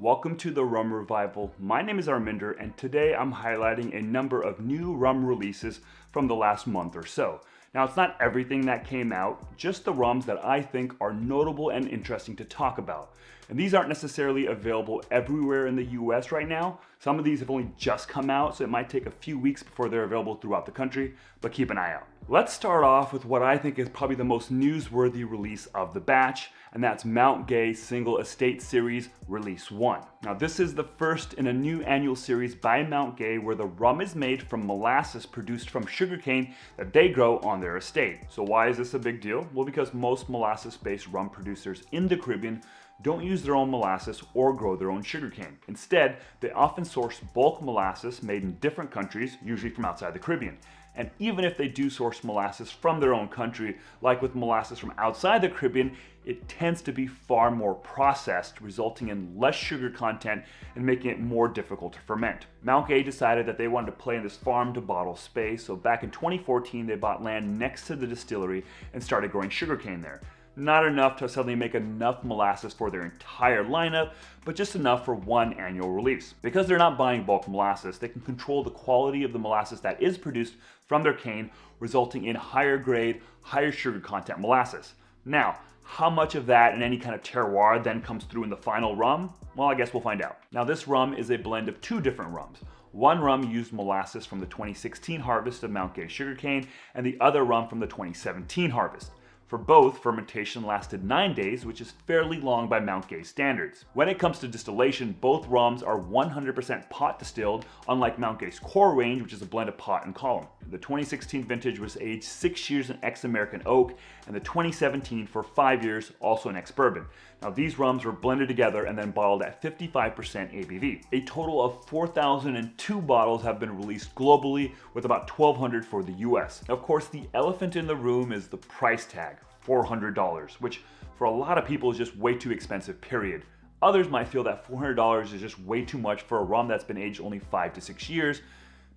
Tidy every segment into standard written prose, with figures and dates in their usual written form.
Welcome to the Rum Revival. My name is Arminder, and today I'm highlighting a number of new rum releases from the last month or so. Now, it's not everything that came out, just the rums that I think are notable and interesting to talk about. And these aren't necessarily available everywhere in the US right now. Some of these have only just come out, so it might take a few weeks before they're available throughout the country, but keep an eye out. Let's start off with what I think is probably the most newsworthy release of the batch, and that's Mount Gay Single Estate Series Release 1. Now, this is the first in a new annual series by Mount Gay where the rum is made from molasses produced from sugarcane that they grow on their estate. So why is this a big deal? Well, because most molasses-based rum producers in the Caribbean don't use their own molasses or grow their own sugarcane. Instead, they often source bulk molasses made in different countries, usually from outside the Caribbean. And even if they do source molasses from their own country, like with molasses from outside the Caribbean, it tends to be far more processed, resulting in less sugar content and making it more difficult to ferment. Mount Gay decided that they wanted to play in this farm to bottle space, so back in 2014 they bought land next to the distillery and started growing sugarcane there. Not enough to suddenly make enough molasses for their entire lineup, but just enough for one annual release. Because they're not buying bulk molasses, they can control the quality of the molasses that is produced from their cane, resulting in higher grade, higher sugar content molasses. Now, how much of that in any kind of terroir then comes through in the final rum? Well, I guess we'll find out. Now, this rum is a blend of two different rums. One rum used molasses from the 2016 harvest of Mount Gay sugarcane, and the other rum from the 2017 harvest. For both, fermentation lasted 9 days, which is fairly long by Mount Gay standards. When it comes to distillation, both rums are 100% pot distilled, unlike Mount Gay's core range, which is a blend of pot and column. The 2016 vintage was aged 6 years in ex-American oak, and the 2017 for 5 years, also in ex-bourbon. Now, these rums were blended together and then bottled at 55% ABV. A total of 4,002 bottles have been released globally, with about 1,200 for the US. Of course, the elephant in the room is the price tag, $400, which for a lot of people is just way too expensive, period. Others might feel that $400 is just way too much for a rum that's been aged only 5 to 6 years,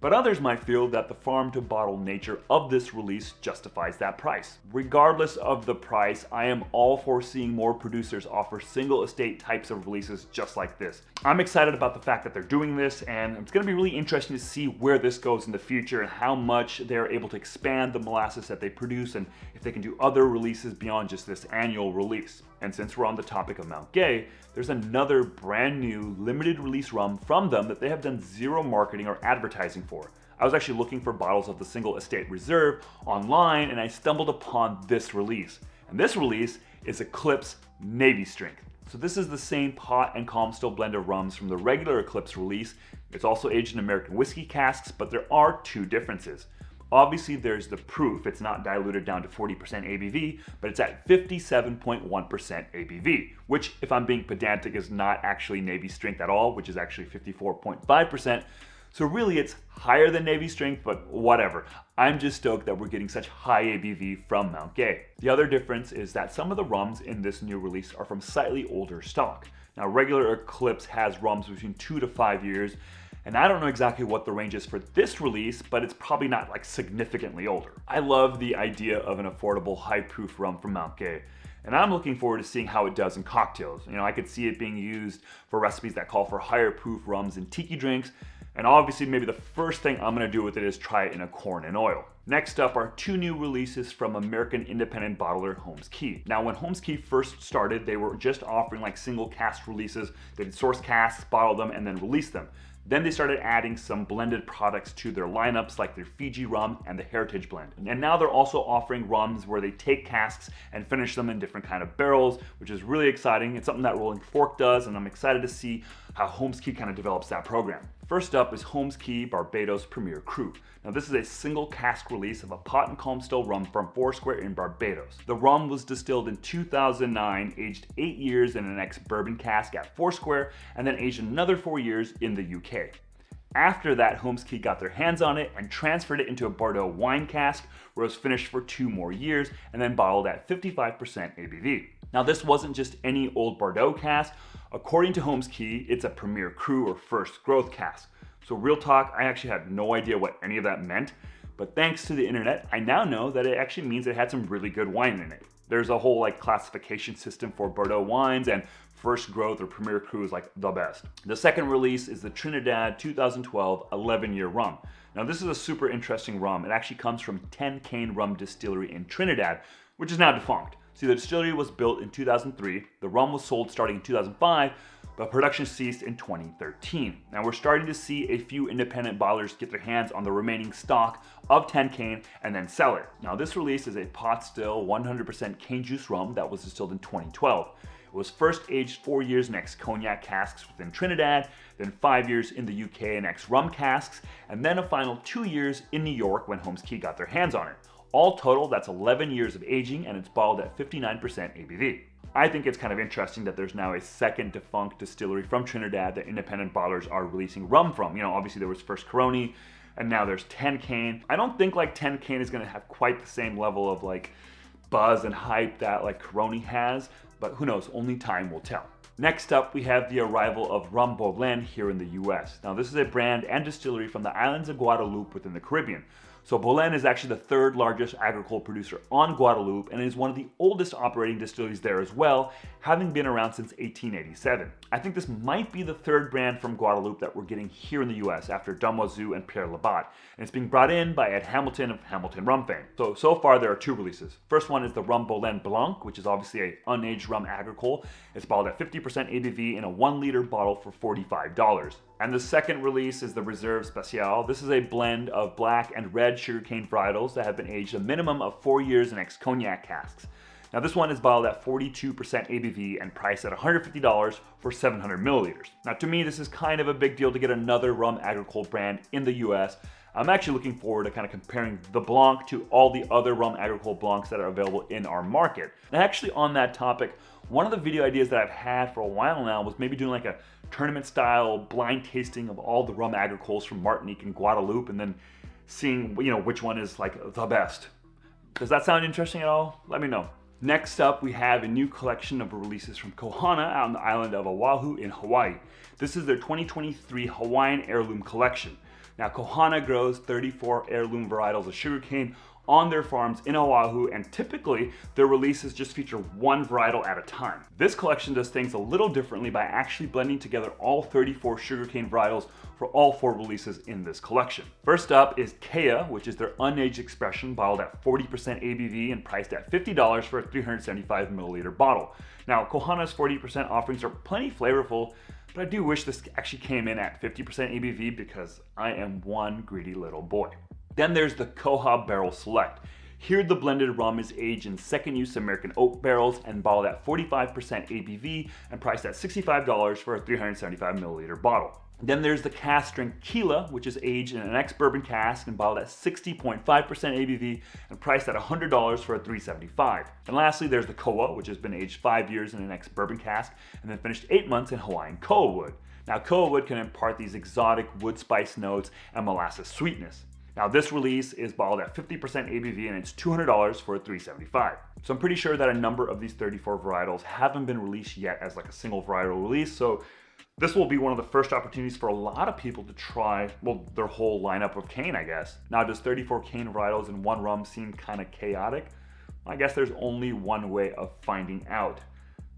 but others might feel that the farm-to-bottle nature of this release justifies that price. Regardless of the price, I am all for seeing more producers offer single estate types of releases just like this. I'm excited about the fact that they're doing this, and it's going to be really interesting to see where this goes in the future and how much they're able to expand the molasses that they produce and if they can do other releases beyond just this annual release. And since we're on the topic of Mount Gay, there's another brand new limited release rum from them that they have done zero marketing or advertising for. I was actually looking for bottles of the Single Estate Reserve online and I stumbled upon this release. And this release is Eclipse Navy Strength. So this is the same pot and calm still blend of rums from the regular Eclipse release. It's also aged in American whiskey casks, but there are two differences. Obviously, there's the proof. It's not diluted down to 40% ABV, but it's at 57.1% ABV, which, if I'm being pedantic, is not actually Navy Strength at all, which is actually 54.5%. So really, it's higher than Navy Strength, but whatever. I'm just stoked that we're getting such high ABV from Mount Gay. The other difference is that some of the rums in this new release are from slightly older stock. Now, regular Eclipse has rums between 2 to 5 years, and I don't know exactly what the range is for this release, but it's probably not like significantly older. I love the idea of an affordable high-proof rum from Mount Gay, and I'm looking forward to seeing how it does in cocktails. You know, I could see it being used for recipes that call for higher proof rums in tiki drinks, and obviously maybe the first thing I'm gonna do with it is try it in a corn and oil. Next up are two new releases from American independent bottler Holmes. Now, when Holmes first started, they were just offering like single cask releases. They'd source casks, bottle them, and then release them. Then they started adding some blended products to their lineups like their Fiji rum and the Heritage blend. And now they're also offering rums where they take casks and finish them in different kind of barrels, which is really exciting. It's something that Rolling Fork does, and I'm excited to see how Holmes kind of develops that program. First up is Holmes Barbados Premier Cru. Now, this is a single cask release of a pot and calm still rum from Foursquare in Barbados. The rum was distilled in 2009, aged 8 years in an ex-bourbon cask at Foursquare, and then aged another 4 years in the UK. After that, Holmes got their hands on it and transferred it into a Bordeaux wine cask, where it was finished for 2 more years and then bottled at 55% ABV. Now, this wasn't just any old Bordeaux cask. According to Holmes, it's a Premier Cru or first growth cask. So real talk, I actually had no idea what any of that meant, but thanks to the internet, I now know that it actually means it had some really good wine in it. There's a whole classification system for Bordeaux wines, and first growth or premier cru is like the best. The second release is the Trinidad 2012 11-year rum. Now this is a super interesting rum. It actually comes from 10 Cane Rum Distillery in Trinidad, which is now defunct. See, the distillery was built in 2003, the rum was sold starting in 2005, but production ceased in 2013. Now we're starting to see a few independent bottlers get their hands on the remaining stock of 10 cane and then sell it. Now this release is a pot still 100% cane juice rum that was distilled in 2012. It was first aged 4 years in ex-cognac casks within Trinidad, then 5 years in the UK in ex-rum casks, and then a final 2 years in New York when Holmes got their hands on it. All total, that's 11 years of aging, and it's bottled at 59% ABV. I think it's kind of interesting that there's now a second defunct distillery from Trinidad that independent bottlers are releasing rum from. You know, obviously there was first Coroni, and now there's 10 cane. I don't think like 10 cane is gonna have quite the same level of like buzz and hype that like Coroni has, but who knows, only time will tell. Next up, we have the arrival of Rum Bologne here in the US. Now this is a brand and distillery from the islands of Guadeloupe within the Caribbean. So Bologne is actually the third largest agricultural producer on Guadeloupe and is one of the oldest operating distilleries there as well, having been around since 1887. I think this might be the third brand from Guadeloupe that we're getting here in the US after Damoiseau and Pierre Labatt, and it's being brought in by Ed Hamilton of Hamilton Rum fame. So far there are two releases. First one is the Rum Bologne Blanc, which is obviously an unaged rum agricole. It's bottled at 50% ABV in a 1 liter bottle for $45. And the second release is the Réserve Spéciale. This is a blend of black and red sugarcane varietals that have been aged a minimum of 4 years in ex-cognac casks. Now this one is bottled at 42% ABV and priced at $150 for 700 milliliters. Now to me, this is kind of a big deal to get another rum agricole brand in the US. I'm actually looking forward to kind of comparing the Blanc to all the other rum agricole Blancs that are available in our market. And actually on that topic, one of the video ideas that I've had for a while now was maybe doing like a tournament style blind tasting of all the rum agricoles from Martinique and Guadeloupe and then seeing, you know, which one is like the best. Does that sound interesting at all? Let me know. Next up, we have a new collection of releases from KoHana out on the island of Oahu in Hawaii. This is their 2023 Hawaiian Heirloom collection. Now, KoHana grows 34 heirloom varietals of sugarcane on their farms in Oahu, and typically their releases just feature one varietal at a time. This collection does things a little differently by actually blending together all 34 sugarcane varietals for all 4 releases in this collection. First up is Kea, which is their unaged expression, bottled at 40% ABV and priced at $50 for a 375 milliliter bottle. Now, KoHana's 40% offerings are plenty flavorful, but I do wish this actually came in at 50% ABV because I am one greedy little boy. Then there's the KoHana Barrel Select. Here the blended rum is aged in second use American oak barrels and bottled at 45% ABV and priced at $65 for a 375 milliliter bottle. Then there's the cask strength Kila, which is aged in an ex-bourbon cask and bottled at 60.5% ABV and priced at $100 for a 375. And lastly, there's the Koa, which has been aged 5 years in an ex-bourbon cask and then finished 8 months in Hawaiian Koa wood. Now, Koa wood can impart these exotic wood spice notes and molasses sweetness. Now, this release is bottled at 50% ABV and it's $200 for a 375. So I'm pretty sure that a number of these 34 varietals haven't been released yet as like a single varietal release. So this will be one of the first opportunities for a lot of people to try, well, their whole lineup of cane, I guess. Now, does 34 cane varietals in one rum seem kind of chaotic? I guess there's only one way of finding out.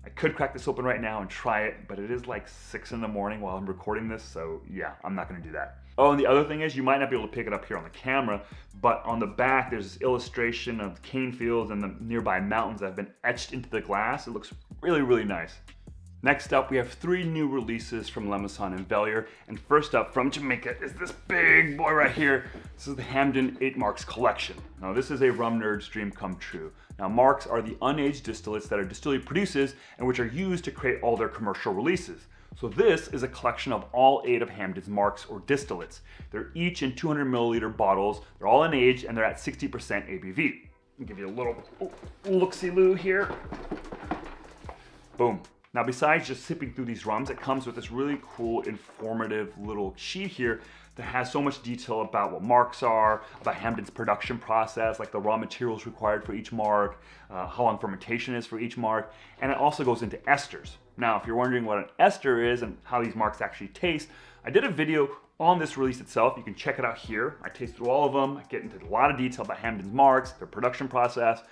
I could crack this open right now and try it, but it is like 6 in the morning while I'm recording this, so yeah, I'm not gonna do that. Oh, and the other thing is, you might not be able to pick it up here on the camera, but on the back, there's this illustration of cane fields and the nearby mountains that have been etched into the glass. It looks really, really nice. Next up, we have 3 new releases from Lemison and Vellier, and first up from Jamaica is this big boy right here. This is the Hampden 8 Marks collection. Now, this is a rum nerd's dream come true. Now, marks are the unaged distillates that a distillery produces and which are used to create all their commercial releases. So this is a collection of all 8 of Hampden's marks or distillates. They're each in 200 milliliter bottles. They're all unaged and they're at 60% ABV. I'll give you a little look-see-loo here. Boom. Now, besides just sipping through these rums, it comes with this really cool, informative little sheet here that has so much detail about what marks are, about Hampden's production process, like the raw materials required for each mark, how long fermentation is for each mark, and it also goes into esters. Now, if you're wondering what an ester is and how these marks actually taste, I did a video on this release itself. You can check it out here. I taste through all of them. I get into a lot of detail about Hampden's marks, their production process.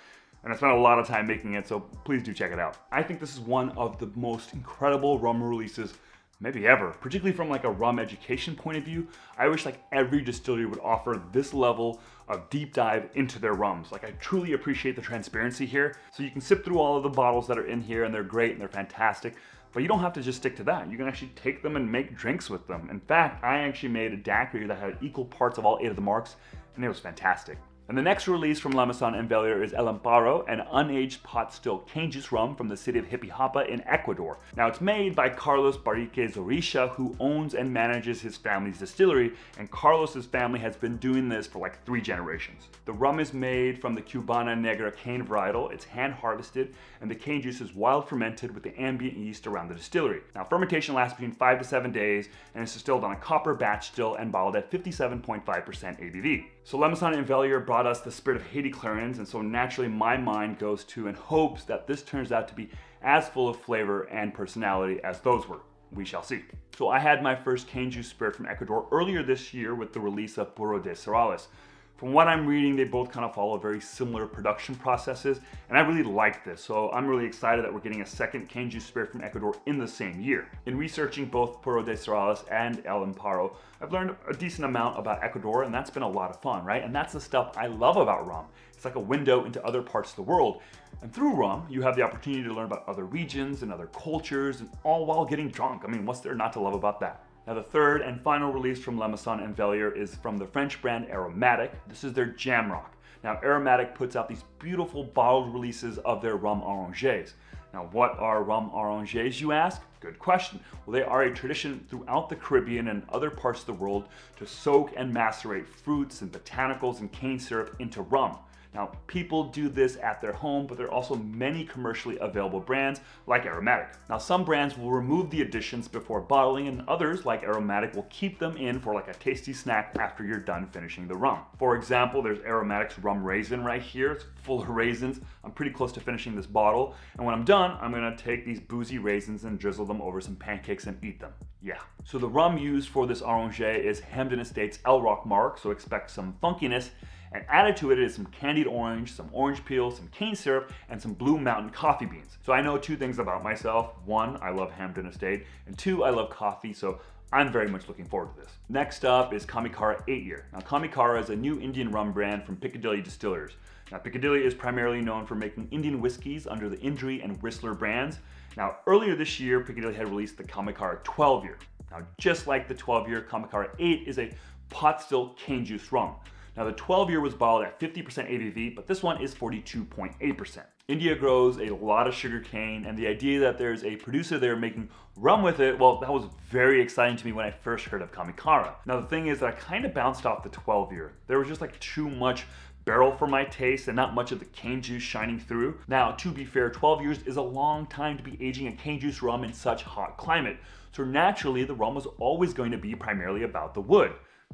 and I spent a lot of time making it, so please do check it out. I think this is one of the most incredible rum releases maybe ever, particularly from like a rum education point of view. I wish like every distillery would offer this level of deep dive into their rums. Like I truly appreciate the transparency here. So you can sip through all of the bottles that are in here and they're great and they're fantastic, but you don't have to just stick to that. You can actually take them and make drinks with them. In fact, I actually made a daiquiri that had equal parts of all 8 of the marks and it was fantastic. And the next release from La Maison and Bellier is El Amparo, an unaged pot still cane juice rum from the city of Hippie in Ecuador. Now it's made by Carlos Barrique Zorisha, who owns and manages his family's distillery, and Carlos's family has been doing this for like 3 generations. The rum is made from the Cubana Negra cane varietal, it's hand harvested, and the cane juice is wild fermented with the ambient yeast around the distillery. Now fermentation lasts between 5 to 7 days, and it's distilled on a copper batch still and bottled at 57.5% ABV. So La Maison and Bellier brought us the spirit of Haiti Clarins, and so naturally my mind goes to and hopes that this turns out to be as full of flavor and personality as those were. We shall see. So I had my first cane juice spirit from Ecuador earlier this year with the release of Puro de Cerrales. From what I'm reading, they both kind of follow very similar production processes, and I really like this, so I'm really excited that we're getting a second cane juice spirit from Ecuador in the same year. In researching both Puro de Cerrales and El Amparo, I've learned a decent amount about Ecuador, and that's been a lot of fun, right? And that's the stuff I love about rum. It's like a window into other parts of the world. And through rum, you have the opportunity to learn about other regions and other cultures, and all while getting drunk. I mean, what's there not to love about that? Now the third and final release from La Maison and Bellier is from the French brand Ahrumatic. This is their Jamrock. Now Ahrumatic puts out these beautiful bottled releases of their rum orangés. Now what are rum orangés, you ask? Good question. Well, they are a tradition throughout the Caribbean and other parts of the world to soak and macerate fruits and botanicals and cane syrup into rum. Now, people do this at their home, but there are also many commercially available brands like Ahrumatic. Now, some brands will remove the additions before bottling, and others, like Ahrumatic, will keep them in for like a tasty snack after you're done finishing the rum. For example, there's Ahrumatic's rum raisin right here. It's full of raisins. I'm pretty close to finishing this bottle, and when I'm done, I'm gonna take these boozy raisins and drizzle them over some pancakes and eat them. Yeah. So the rum used for this orangé is Hampden Estates El Rock Mark, so expect some funkiness. And added to it is some candied orange, some orange peel, some cane syrup, and some Blue Mountain coffee beans. So I know 2 things about myself. 1, I love Hampden Estate, and 2, I love coffee, so I'm very much looking forward to this. Next up is Camikara 8-Year. Now Camikara is a new Indian rum brand from Piccadilly Distillers. Now Piccadilly is primarily known for making Indian whiskeys under the Indri and Whistler brands. Now earlier this year, Piccadilly had released the Camikara 12-Year. Now just like the 12-Year, Camikara 8 is a pot still cane juice rum. Now the 12-year was bottled at 50% ABV, but this one is 42.8%. India grows a lot of sugar cane, and the idea that there's a producer there making rum with it, well, that was very exciting to me when I first heard of Camikara. Now the thing is that I kind of bounced off the 12-year. There was just like too much barrel for my taste and not much of the cane juice shining through. Now, to be fair, 12 years is a long time to be aging a cane juice rum in such hot climate. So naturally, the rum was always going to be primarily about the wood.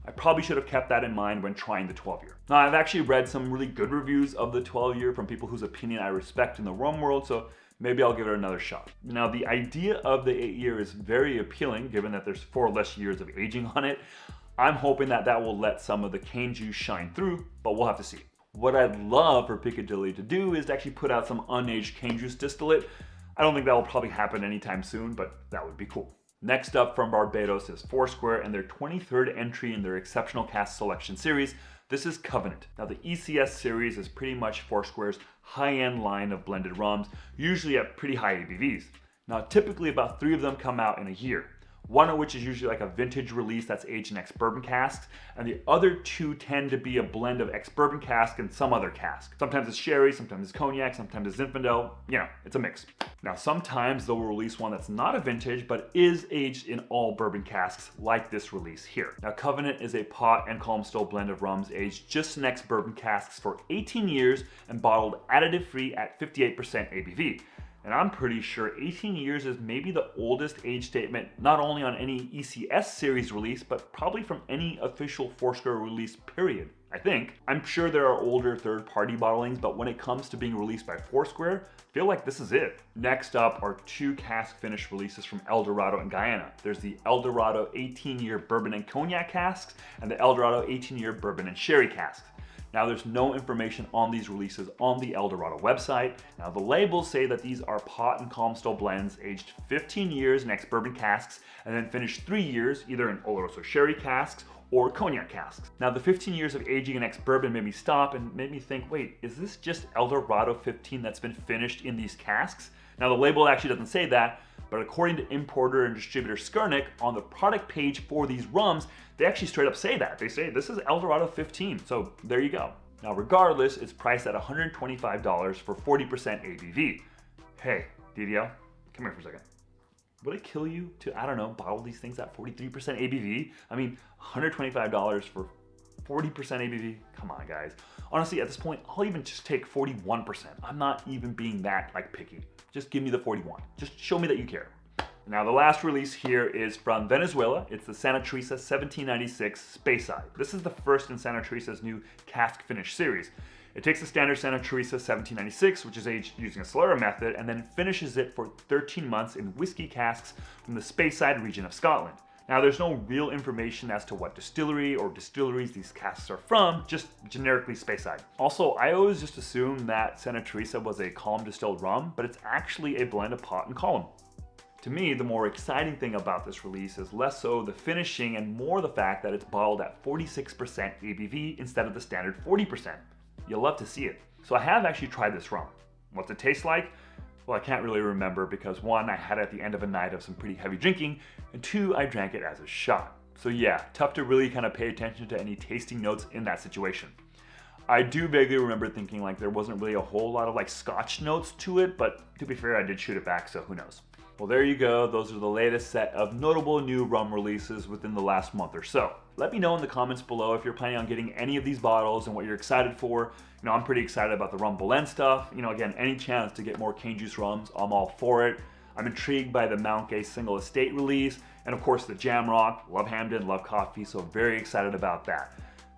I probably should have kept that in mind when trying the 12-year. Now, I've actually read some really good reviews of the 12-year from people whose opinion I respect in the rum world, so maybe I'll give it another shot. Now, the idea of the 8-year is very appealing, given that there's 4 less years of aging on it. I'm hoping that that will let some of the cane juice shine through, but we'll have to see. What I'd love for Piccadilly to do is to actually put out some unaged cane juice distillate. I don't think that will probably happen anytime soon, but that would be cool. Next up from Barbados is Foursquare and their 23rd entry in their Exceptional Cask Selection series. This is Covenant. Now the ECS series is pretty much Foursquare's high-end line of blended rums, usually at pretty high ABVs. Now typically about 3 of them come out in a year. One of which is usually like a vintage release that's aged in ex-bourbon casks, and the other 2 tend to be a blend of ex-bourbon cask and some other cask. Sometimes it's sherry, sometimes it's cognac, sometimes it's Zinfandel, you know, it's a mix. Now sometimes they'll release one that's not a vintage, but is aged in all bourbon casks, like this release here. Now Covenant is a pot and column still blend of rums aged just in ex-bourbon casks for 18 years and bottled additive-free at 58% ABV. And I'm pretty sure 18 years is maybe the oldest age statement, not only on any ECS series release, but probably from any official Foursquare release period, I think. I'm sure there are older third-party bottlings, but when it comes to being released by Foursquare, I feel like this is it. Next up are 2 cask finish releases from El Dorado and Guyana. There's the El Dorado 18-year bourbon and cognac casks, and the El Dorado 18-year bourbon and sherry casks. Now there's no information on these releases on the Eldorado website. Now the labels say that these are pot and calm still blends aged 15 years in ex-bourbon casks and then finished 3 years either in Oloroso sherry casks or cognac casks. Now the 15 years of aging in ex-bourbon made me stop and made me think, wait, is this just Eldorado 15 that's been finished in these casks? Now the label actually doesn't say that, but according to importer and distributor Skurnik, on the product page for these rums, they actually straight up say that. They say this is Eldorado 15, so there you go. Now regardless, it's priced at $125 for 40% ABV. Hey, DDL, come here for a second. Would it kill you to, I don't know, bottle these things at 43% ABV? I mean, $125 for 40% ABV? Come on, guys. Honestly, at this point, I'll even just take 41%. I'm not even being that picky. Just give me the 41. Just show me that you care. Now the last release here is from Venezuela. It's the Santa Teresa 1796 Speyside. This is the first in Santa Teresa's new cask finish series. It takes the standard Santa Teresa 1796, which is aged using a Solera method, and then finishes it for 13 months in whiskey casks from the Speyside region of Scotland. Now there's no real information as to what distillery or distilleries these casks are from, just generically Speyside. Also, I always just assumed that Santa Teresa was a column distilled rum, but it's actually a blend of pot and column. To me, the more exciting thing about this release is less so the finishing and more the fact that it's bottled at 46% ABV instead of the standard 40%. You'll love to see it. So I have actually tried this rum. What's it taste like? Well, I can't really remember because 1, I had it at the end of a night of some pretty heavy drinking, and 2, I drank it as a shot. So yeah, tough to really kind of pay attention to any tasting notes in that situation. I do vaguely remember thinking there wasn't really a whole lot of Scotch notes to it, but to be fair, I did shoot it back, so who knows. Well, there you go. Those are the latest set of notable new rum releases within the last month or so. Let me know in the comments below if you're planning on getting any of these bottles and what you're excited for. I'm pretty excited about the Rum Bologne stuff. Again, any chance to get more cane juice rums, I'm all for it. I'm intrigued by the Mount Gay single estate release, and of course the Jamrock. Love Hampden, love coffee, so very excited about that.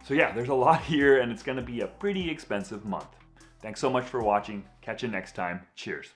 So yeah, there's a lot here, and it's gonna be a pretty expensive month. Thanks so much for watching. Catch you next time. Cheers.